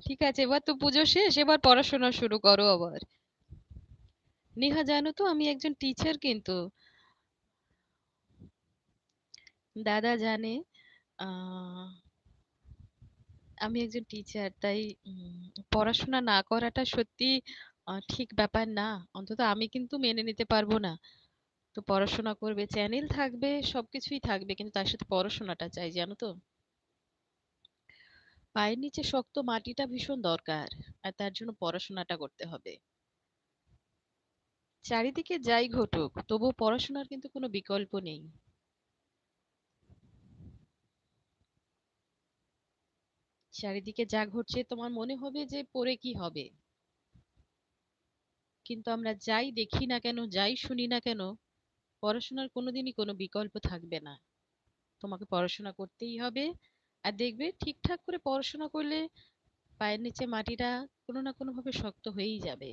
ঠিক আছে, এবার তো পুজো শেষ, এবার পড়াশোনা শুরু করো আবার। নেহা, জানো তো আমি একজন টিচার কিন্তু। দাদা জানে। আহ আমি একজন টিচার, তাই পড়াশোনা না করাটা সত্যি ঠিক ব্যাপার না। অন্তত আমি কিন্তু মেনে নিতে পারবো না। তো পড়াশোনা করবে, চ্যানেল থাকবে, সবকিছুই থাকবে, কিন্তু তার সাথে পড়াশোনাটা চাই, জানো তো। পায়ের নিচে শক্ত মাটিটা ভীষণ দরকার, আর তার জন্য পড়াশোনাটা করতে হবে। চারিদিকে যাই ঘটুক, তবুও পড়াশোনার কিন্তু কোনো বিকল্প নেই। চারিদিকে যা ঘটছে তোমার মনে হবে যে পড়ে কি হবে, কিন্তু আমরা যাই দেখি না কেন, যাই শুনি না কেন, পড়াশোনার কোনোদিনই কোনো বিকল্প থাকবে না। তোমাকে পড়াশোনা করতেই হবে। আর দেখবে ঠিকঠাক করে পড়াশোনা করলে পায়ের নিচে মাটিটা কোনো না কোনো ভাবে শক্ত হয়েই যাবে।